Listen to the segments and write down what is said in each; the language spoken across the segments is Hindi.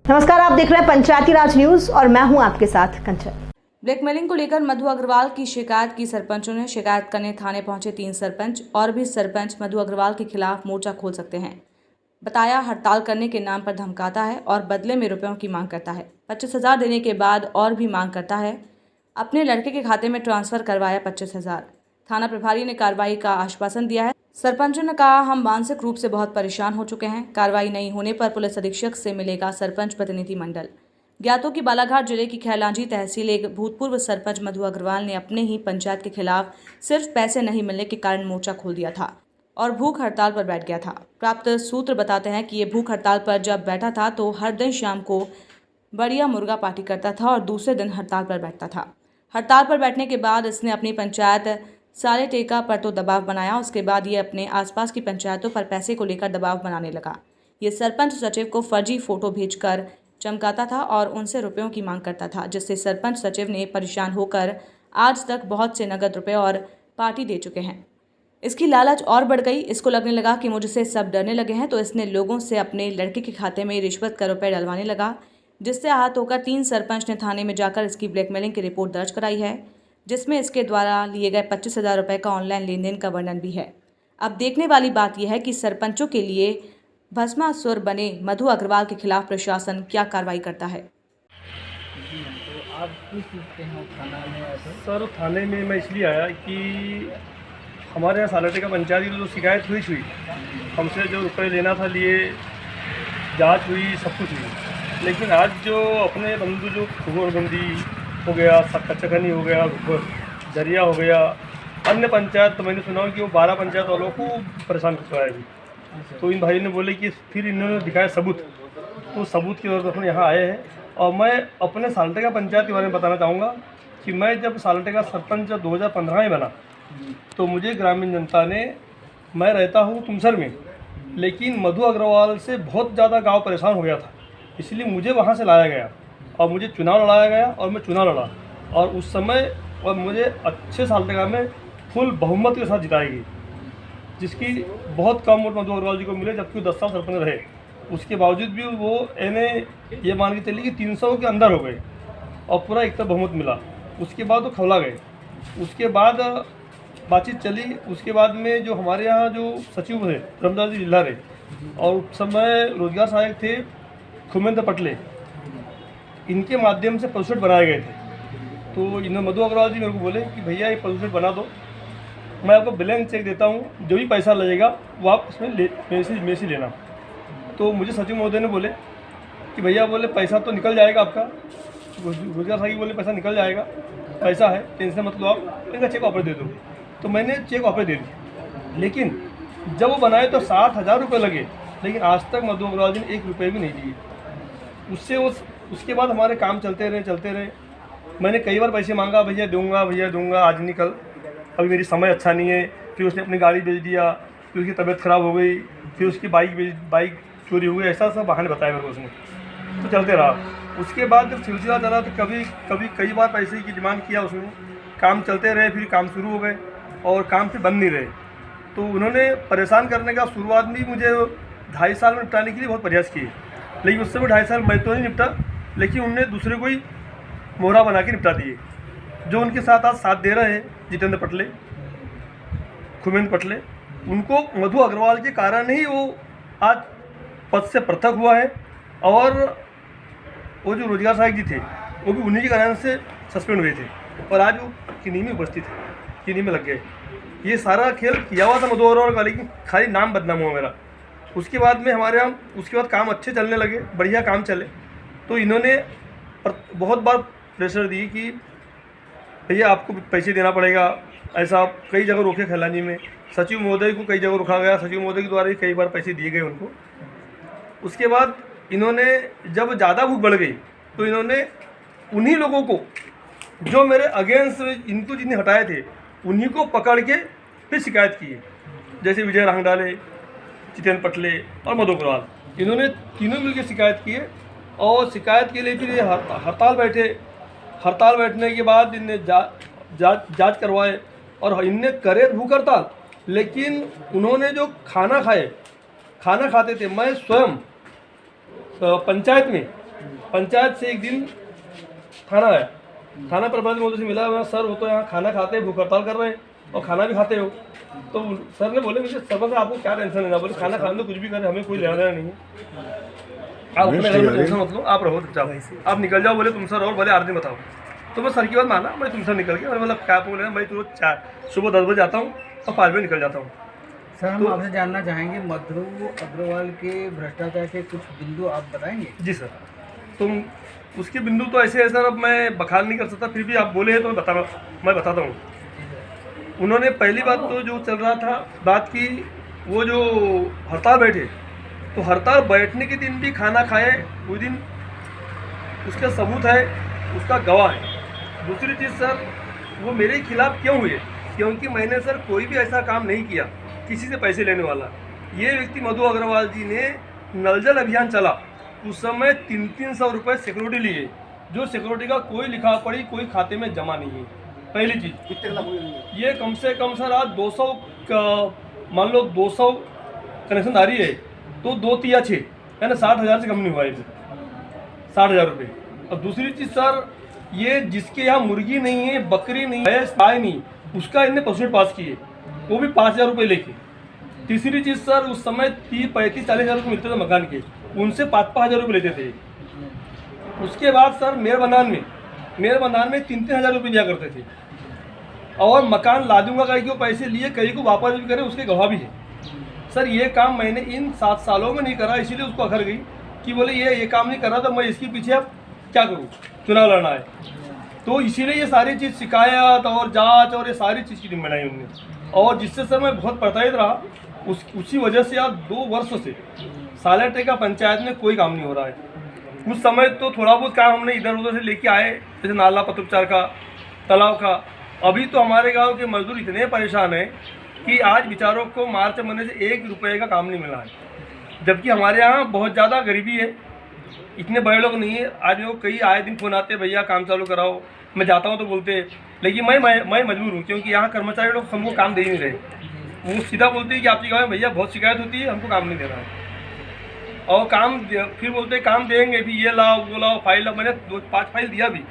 नमस्कार, आप देख रहे हैं पंचायती राज न्यूज और मैं हूं आपके साथ कंचन। ब्लैकमेलिंग को लेकर मधु अग्रवाल की शिकायत की सरपंचों ने। शिकायत करने थाने पहुंचे 3 सरपंच और भी सरपंच मधु अग्रवाल के खिलाफ मोर्चा खोल सकते हैं। बताया हड़ताल करने के नाम पर धमकाता है और बदले में रुपयों की मांग करता है। 25,000 देने के बाद और भी मांग करता है। अपने लड़के के खाते में ट्रांसफर करवाया 25,000। थाना प्रभारी ने कार्रवाई का आश्वासन दिया है। सरपंचों ने कहा, हम मानसिक रूप से बहुत परेशान हो चुके हैं। कार्रवाई नहीं होने पर पुलिस अधीक्षक से मिलेगा सरपंच प्रतिनिधि मंडल। ज्ञातों की बालाघाट जिले की खैलांजी तहसील एक भूतपूर्व सरपंच मधु अग्रवाल ने अपने ही पंचायत के खिलाफ सिर्फ पैसे नहीं मिलने के कारण मोर्चा खोल दिया था और भूख हड़ताल पर बैठ गया था। प्राप्त सूत्र बताते हैं कि ये भूख हड़ताल पर जब बैठा था तो हर दिन शाम को बढ़िया मुर्गा पार्टी करता था और दूसरे दिन हड़ताल पर बैठता था। हड़ताल पर बैठने के बाद इसने अपनी पंचायत सारे टेका पर तो दबाव बनाया। उसके बाद ये अपने आसपास की पंचायतों पर पैसे को लेकर दबाव बनाने लगा। ये सरपंच सचिव को फर्जी फोटो भेजकर चमकाता था और उनसे रुपयों की मांग करता था, जिससे सरपंच सचिव ने परेशान होकर आज तक बहुत से नगद रुपए और पार्टी दे चुके हैं। इसकी लालच और बढ़ गई। इसको लगने लगा कि मुझसे सब डरने लगे हैं, तो इसने लोगों से अपने लड़के के खाते में रिश्वत का रुपये डलवाने लगा, जिससे आहत होकर 3 सरपंच ने थाने में जाकर इसकी ब्लैकमेलिंग की रिपोर्ट दर्ज कराई है, जिसमें इसके द्वारा लिए गए 25,000 रुपये का ऑनलाइन लेन देन का वर्णन भी है। अब देखने वाली बात यह है कि सरपंचों के लिए भस्मासुर बने मधु अग्रवाल के खिलाफ प्रशासन क्या कार्रवाई करता है। तो आप किस चीज़ के हैं थाना में ऐसे? सर, थाने में मैं इसलिए आया कि हमारे यहाँ सालाटे का पंचायत की जो शिकायत हुई हमसे जो रुपए लेना था लिए, जांच हुई, सब कुछ हुई। लेकिन आज जो अपने बंधु जो घूरबंदी हो गया, कच्चाखनी हो गया, जरिया हो गया, अन्य पंचायत तो मैंने सुना कि वो 12 पंचायत वालों को परेशान कर रहा है। तो इन भाई ने बोले कि फिर इन्होंने दिखाया सबूत, तो सबूत की वजह से अपने यहाँ आए हैं। और मैं अपने सालटे का पंचायत के बारे में बताना चाहूँगा कि मैं जब सालटे का सरपंच 2015 में बना तो मुझे ग्रामीण जनता ने, मैं रहता हूँ तुमसर में, लेकिन मधु अग्रवाल से बहुत ज़्यादा गांव परेशान हो गया था, इसलिए मुझे वहाँ से लाया गया और मुझे चुनाव लड़ाया गया और मैं चुनाव लड़ा और उस समय और मुझे अच्छे सालटेगा में फुल बहुमत के साथ जिताई गई, जिसकी बहुत कम वोट मधु अग्रवाल जी को मिले, जबकि 10 साल सरपंच रहे। उसके बावजूद भी वो ये मान के चली कि 300 के अंदर हो गए और पूरा एक बहुमत मिला। उसके बाद वो खवला गए। उसके बाद बातचीत चली। उसके बाद में जो हमारे यहाँ जो सचिव थे रमदास जी जिला रहे और उस समय रोजगार सहायक थे खुमेंद्र पटले, इनके माध्यम से पल्सेट बनाए गए थे। तो इन्होंने मधु अग्रवाल जी मेरे को बोले कि भैया ये पल्सेट बना दो, मैं आपको ब्लैंक चेक देता हूँ, जो भी पैसा लगेगा वो आप उसमें मेरे से लेना। तो मुझे सचिव महोदय ने बोले कि भैया, बोले पैसा तो निकल जाएगा आपका, रोजगार सहायक बोले पैसा निकल जाएगा, पैसा है, टेंशन मत लो आप, इनका चेक वापस दे दो। तो मैंने चेक वापस दे दिया, लेकिन जब वो बनाए तो 60,000 रुपये लगे, लेकिन आज तक मधु अग्रवाल जी ने 1 रुपये भी नहीं दिए। उसके बाद हमारे काम चलते रहे। मैंने कई बार पैसे मांगा, भैया दूंगा, आज नहीं कल, अभी मेरी समय अच्छा नहीं है। फिर उसने अपनी गाड़ी बेच दिया, फिर उसकी तबीयत ख़राब हो गई, फिर उसकी बाइक चोरी हो गई, ऐसा सब बहाने बताए मेरे को उसने। तो चलते रहा। उसके बाद जब सिलसिला चला तो कभी कई बार पैसे की डिमांड किया उसने, काम चलते रहे, फिर काम शुरू हो गए और काम फिर बंद नहीं रहे। तो उन्होंने परेशान करने का शुरुआत में मुझे 2.5 साल में निपटाने के लिए बहुत प्रयास किए, लेकिन उससे भी 2.5 साल मैं तो नहीं निपटा, लेकिन उनने दूसरे को ही मोहरा बना के निपटा दिए। जो उनके साथ आज साथ दे रहे हैं जितेंद्र पटले, खुमेंद्र पटले, उनको मधु अग्रवाल के कारण ही वो आज पद से पृथक हुआ है। और वो जो रोजगार सहायक जी थे वो भी उन्हीं के कारण से सस्पेंड हुए थे और आज वो किन्हीं में उपस्थित है, किन्हीं में लग गए। ये सारा खेल किया हुआ था मधु अग्रवाल का, लेकिन खाली नाम बदनाम हुआ मेरा। उसके बाद में हमारे यहाँ उसके बाद काम अच्छे चलने लगे, बढ़िया काम चले, तो इन्होंने बहुत बार प्रेशर दी कि भैया आपको पैसे देना पड़ेगा, ऐसा कई जगह रोके। खैलानी में सचिव महोदय को कई जगह रोका गया, सचिव महोदय के द्वारा ही कई बार पैसे दिए गए उनको। उसके बाद इन्होंने जब ज़्यादा भूख बढ़ गई तो इन्होंने उन्हीं लोगों को जो मेरे अगेंस्ट इनको जिन्हें हटाए थे उन्हीं को पकड़ के फिर शिकायत की है, जैसे विजय रांगडाले, जितेंद्र पटले और मधु अग्रवाल। इन्होंने तीनों मिलकर शिकायत की है और शिकायत के लिए फिर ये हड़ताल बैठे। हड़ताल बैठने के बाद इनने जांच करवाए और इनने करे भूख हड़ताल, लेकिन उन्होंने जो खाना खाते थे, मैं स्वयं पंचायत में पंचायत से एक दिन थाना आया, थाना प्रबंधन महोदय से मिला, मैं सर वो तो यहाँ खाना खाते हैं, भूख हड़ताल कर रहे हैं और खाना भी खाते हो। तो सर ने बोले मुझे सरपंच आपको क्या टेंशन लेना, बोले खाना खाने दो कुछ भी करें हमें कोई लेना देना नहीं है, आप अपने घर में टेंशन मत लो, आप रहो चुपचाप, आप निकल जाओ। बोले तुम सर और बोले 8 दिन बताओ। तो मैं सर की बात माना, मैं तुमसे निकल गया, मैंने मतलब क्या बोले भाई तुम सुबह 10 बजे आता हूँ और 5 बजे निकल जाता हूँ। सर हम आपसे जानना चाहेंगे मधु अग्रवाल के भ्रष्टाचार के कुछ बिंदु आप बताएंगे? जी सर, तुम उसके बिंदु तो ऐसे है सर, अब मैं बखान नहीं कर सकता, फिर भी आप बोले हैं तो मैं बताता हूँ। उन्होंने पहली बात तो जो चल रहा था बात की, वो जो हड़ताल बैठे, तो हड़ताल बैठने के दिन भी खाना खाए, उस दिन उसका सबूत है, उसका गवाह है। दूसरी चीज़ सर, वो मेरे खिलाफ क्यों हुए, क्योंकि मैंने सर कोई भी ऐसा काम नहीं किया किसी से पैसे लेने वाला। ये व्यक्ति मधु अग्रवाल जी ने नल जल अभियान चला, उस समय 300 रुपये सिक्योरिटी लिए, जो सिक्योरिटी का कोई लिखा पढ़ी कोई खाते में जमा नहीं है। पहली चीज़ ये कम से कम सर आज 200 मान लो 200 कनेक्शनदारी है, तो 2 तिया 6 यानी 60,000 से कम नहीं हुआ है, 60,000 रुपये। और दूसरी चीज़ सर, ये जिसके यहाँ मुर्गी नहीं है, बकरी नहीं है, गाय नहीं, उसका इनने परसेंट पास किए, वो भी 5,000 रुपये लेके। तीसरी चीज़ सर, उस समय 30-35-40,000 रुपये मिलते थे मकान के, उनसे 5,000 रुपये लेते थे। उसके बाद सर मेयर बनान में 3,000 रुपये दिया करते थे, और मकान ला दूंगा कहीं को पैसे लिए, कहीं को वापस भी करे, उसके गवाह भी है। सर ये काम मैंने इन 7 सालों में नहीं करा, इसीलिए उसको अखर गई कि बोले ये काम नहीं कर रहा, तो मैं इसके पीछे अब क्या करूँ, चुनाव लड़ना है। तो इसीलिए ये सारी चीज़ शिकायत और जांच और ये सारी चीज़ की टीम बनाई उन्होंने, और जिससे सर मैं बहुत प्रताड़ित रहा। उसी वजह से आज 2 वर्षों से सालेटेका पंचायत में कोई काम नहीं हो रहा है। उस समय तो थोड़ा बहुत काम हमने इधर उधर से लेके आए, जैसे नाला पत्रोपचार का, तालाब का। अभी तो हमारे गांव के मजदूर इतने परेशान हैं कि आज बेचारों को मार्च महीने से 1 रुपये का काम नहीं मिला है, जबकि हमारे यहाँ बहुत ज़्यादा गरीबी है, इतने बड़े लोग नहीं है। आज वो कई आए दिन फ़ोन आते, भैया काम चालू कराओ, मैं जाता हूँ तो बोलते, लेकिन मैं मजबूर हूँ, क्योंकि यहाँ कर्मचारी लोग हमको काम दे ही नहीं रहे। वो सीधा बोलते हैं कि आपके गाँव में भैया बहुत शिकायत होती है, हमको काम नहीं दे रहा है, और काम फिर बोलते काम देंगे भी, ये लाओ वो लाओ, फाइल लाओ। मैंने 2-5 फाइल दिया भी,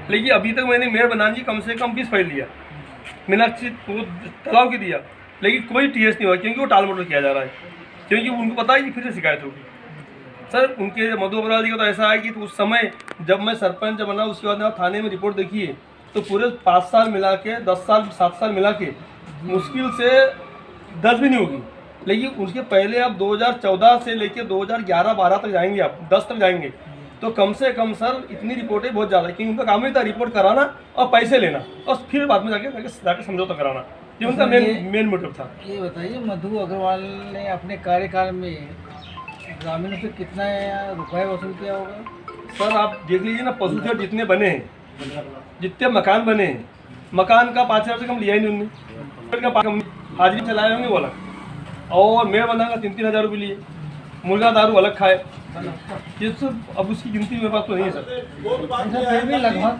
लेकिन अभी तक मैंने मेयर बनान जी कम से कम 20 फाइल दिया, मीनाक्षी वो तालाब की दिया, लेकिन कोई TS नहीं हुआ, क्योंकि वो टाल मटोल किया जा रहा है, क्योंकि उनको पता है कि फिर से शिकायत होगी। सर उनके मधु अग्रवाल जी का तो ऐसा है कि तो उस समय जब मैं सरपंच बना, उसके बाद थाने में रिपोर्ट देखी है, तो पूरे 5 साल मिला के 10 साल 7 साल मिला के मुश्किल से 10 भी नहीं होगी, लेकिन उसके पहले आप 2014 से लेके 2011-12 तक जाएंगे, आप 10 तक जाएंगे, तो कम से कम सर इतनी रिपोर्टें बहुत ज़्यादा, क्योंकि उनका काम ही था रिपोर्ट कराना और पैसे लेना, और फिर बाद में जाके समझौता कराना, ये उनका मेन मोटिव था। ये बताइए मधु अग्रवाल ने अपने कार्यकाल में ग्रामीणों से कितना रुपए वसूल किया होगा? सर आप देख लीजिए ना, पशुधन जितने बने हैं, जितने मकान बने हैं, मकान का 5,000 से कम लिया ही नहीं उन्होंने, हाजिरी चलाए होंगे वो अलग, और मेयर बना का 3-3 हज़ार रुपये लिए, मुर्गा दारू अलग खाए, ये सब अब उसकी गिनती मेरे पास तो नहीं है सर। फिर भी लगभग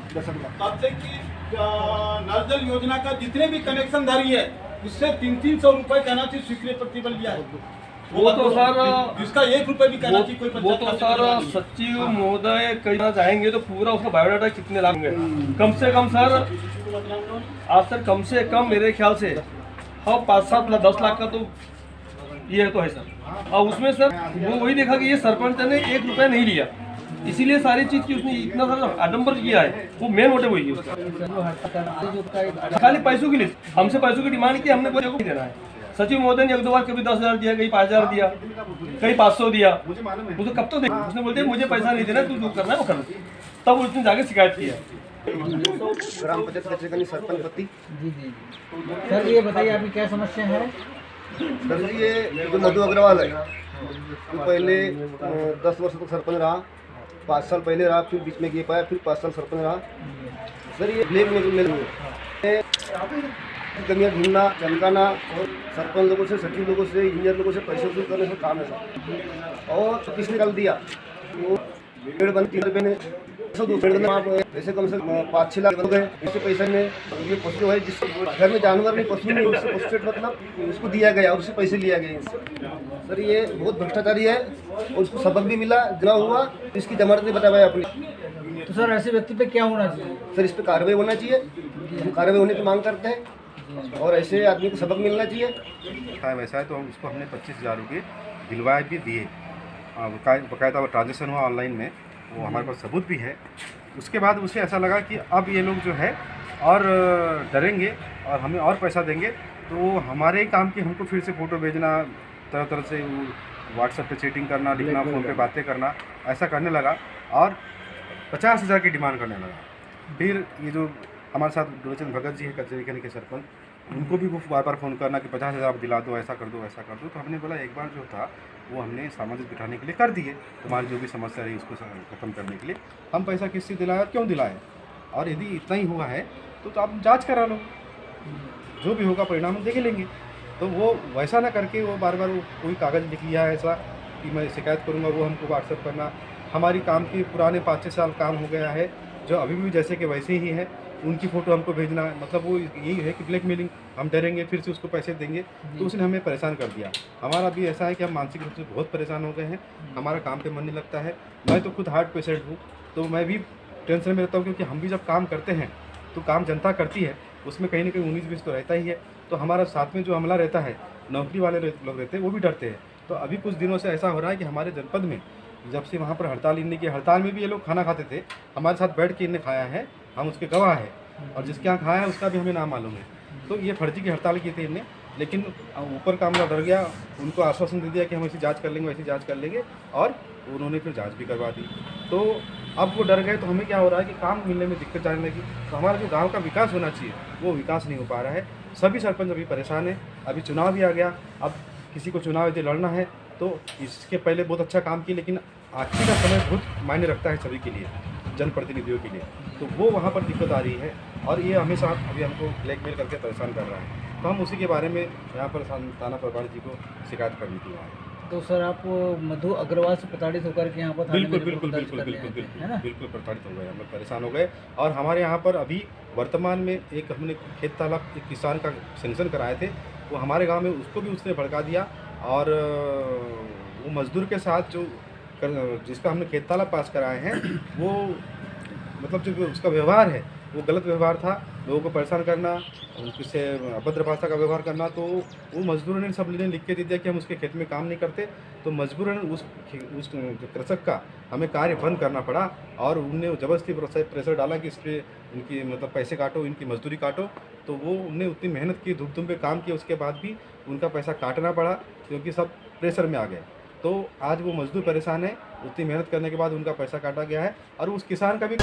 तब से कि नल जल योजना का जितने भी कनेक्शनधारी है, उससे 300 रुपये कहना स्वीकृति प्रतिबल लिया है। वो तो सर जिसका 1 रुपये भी कहना चाहिए, कोई वो तो सर सचिव महोदय कहना चाहेंगे तो पूरा उसका बायोडाटा कितने लाख होंगे, कम से कम सर आज सर कम से कम मेरे ख्याल से 5-7 लाख 10 लाख का तो ये तो है सर। और उसमें सर वो वही देखा कि ये सरपंच ने 1 रुपया नहीं लिया, इसीलिए सारी चीज़ की उसने इतना सारा आडम्बर किया है, वो मेन मोटिव वही है उसका, खाली पैसों की लिस्ट, हमसे पैसों की डिमांड की, हमने कोई देना है। सचिव महोदय ने 1-2 बार कभी 10,000 दिया, कहीं 5,000 दिया, कहीं 500 दिया, मुझे कब तो देखा, उसने बोलते मुझे पैसा नहीं देना, तू जो करना है वो कर। तब उसने जाके शिकायत किया ग्राम पंचायत सरपंच पति। जी। सर ये बताइए आपकी क्या समस्या है? दरअसल ये जो मधु अग्रवाल है, वो पहले 10 वर्ष तक सरपंच रहा, 5 साल पहले रहा, फिर बीच में गिर पाया, फिर 5 साल सरपंच रहा। सर ये ब्लैक में कमियाँ ढूंढना, चमकाना, और सरपंच लोगों से, सचिव लोगों से, इंजीनियर लोगों से पैसे वसूल करने का काम है सर। और किसने निकाल दिया, वो पेड़ बन 3 रुपये ने आप ऐसे कम से कम 5-6 लाख हो गए। इससे पैसे में ये पशु है जिस घर में जानवर नहीं, पशु नहीं, उससे पशु मतलब उसको दिया गया और उससे पैसे लिया गया इससे। सर ये बहुत भ्रष्टाचारी है और उसको सबक भी मिला, जना हुआ, इसकी जमानत नहीं बता पाया अपनी। तो सर ऐसे व्यक्ति पे क्या होना चाहिए? सर इस पर कार्रवाई होना चाहिए, हम कार्रवाई होने की मांग करते हैं और ऐसे आदमी को सबक मिलना चाहिए। वैसा है तो हम उसको हमने 25,000 रुपये दिलवाए भी दिए, बाकायदा ट्रांजेक्शन हुआ ऑनलाइन में, वो हमारे पास सबूत भी है। उसके बाद उसे ऐसा लगा कि अब ये लोग जो है और डरेंगे और हमें और पैसा देंगे, तो हमारे ही काम की हमको फिर से फ़ोटो भेजना, तरह तरह से व्हाट्सएप पे चैटिंग करना, लिखना, फ़ोन पे बातें करना, ऐसा करने लगा और 50,000 की डिमांड करने लगा। फिर ये जो हमारे साथ दुर्चंद भगत जी है कचेरी के सरपंच, उनको भी वो बार बार फ़ोन करना कि 50,000 आप दिला दो, ऐसा कर दो, ऐसा कर दो। तो हमने बोला एक बार जो था वो हमने सामाजिक बिठाने के लिए कर दिए, तुम्हारी जो भी समस्या रही उसको ख़त्म करने के लिए हम पैसा किससे दिलाए और क्यों दिलाए, और यदि इतना ही हुआ है तो आप जांच करा लो, जो भी होगा परिणाम हम देख लेंगे। तो वो वैसा ना करके वो बार बार कोई कागज़ लिख लिया है ऐसा कि मैं शिकायत करूँगा, वो हमको व्हाट्सएप करना। हमारी काम की पुराने 5-6 साल काम हो गया है जो अभी भी जैसे कि वैसे ही है, उनकी फ़ोटो हमको भेजना, मतलब वो यही है कि ब्लैकमेलिंग, हम डरेंगे फिर से उसको पैसे देंगे, तो उसने हमें परेशान कर दिया। हमारा भी ऐसा है कि हम मानसिक रूप से बहुत परेशान हो गए हैं, हमारा काम पे मन नहीं लगता है। मैं तो खुद हार्ट पेशेंट हूँ, तो मैं भी टेंशन में रहता हूँ, क्योंकि हम भी जब काम करते हैं तो काम जनता करती है, उसमें कहीं ना कहीं 19-20 तो रहता ही है। तो हमारा साथ में जो अमला रहता है, नौकरी वाले लोग रहते हैं, वो भी डरते हैं। तो अभी कुछ दिनों से ऐसा हो रहा है कि हमारे जनपद में जब से वहाँ पर हड़ताल इनने की, हड़ताल में भी ये लोग खाना खाते थे, हमारे साथ बैठ के इन्हें खाया है, हम उसके गवाह हैं, और जिसके यहाँ खाया है उसका भी हमें नाम मालूम है। तो ये फर्जी की हड़ताल की थी इनने, लेकिन ऊपर का अमला डर गया, उनको आश्वासन दे दिया कि हम ऐसी जांच कर लेंगे, वैसी जांच कर लेंगे, और उन्होंने फिर जांच भी करवा दी। तो अब वो डर गए, तो हमें क्या हो रहा है कि काम मिलने में दिक्कत जाने लगी। तो हमारा जो गाँव का विकास होना चाहिए वो विकास नहीं हो पा रहा है। सभी सरपंच अभी परेशान हैं। अभी चुनाव भी आ गया, अब किसी को चुनाव यदि लड़ना है तो इसके पहले बहुत अच्छा काम किया, लेकिन आखिरी का समय बहुत मायने रखता है सभी के लिए, जनप्रतिनिधियों के लिए। तो वो वहाँ पर दिक्कत आ रही है, और ये हमेशा अभी हमको ब्लैकमेल करके परेशान कर रहा है। तो हम उसी के बारे में यहाँ पर थाना प्रभारी जी को शिकायत करने की आए। तो सर आप मधु अग्रवाल से प्रताड़ित होकर के यहाँ पर बिल्कुल प्रताड़ित हो गए, हम लोग परेशान हो गए। और हमारे यहाँ पर अभी वर्तमान में एक हमने खेत तालाब एक किसान का सेंक्शन कराए थे, वो हमारे गांव में, उसको भी उसने भड़का दिया। और वो मजदूर के साथ जो जिसका हमने खेत तालाब पास कराए हैं, वो मतलब जो उसका व्यवहार है वो गलत व्यवहार था, लोगों को परेशान करना, उनसे अभद्र भाषा का व्यवहार करना। तो वो मजदूरों ने सब लिख के दे दिया कि हम उसके खेत में काम नहीं करते। तो मजबूरन उस कृषक का हमें कार्य बंद करना पड़ा, और उनने ज़बरदस्ती प्रेशर डाला कि इस पर इनकी मतलब पैसे काटो, इनकी मजदूरी काटो। तो वो उनने उतनी मेहनत की, धूप पे काम किया, उसके बाद भी उनका पैसा काटना पड़ा, क्योंकि सब प्रेशर में आ गए। तो आज वो मजदूर परेशान है, उतनी मेहनत करने के बाद उनका पैसा काटा गया है, और उस किसान का भी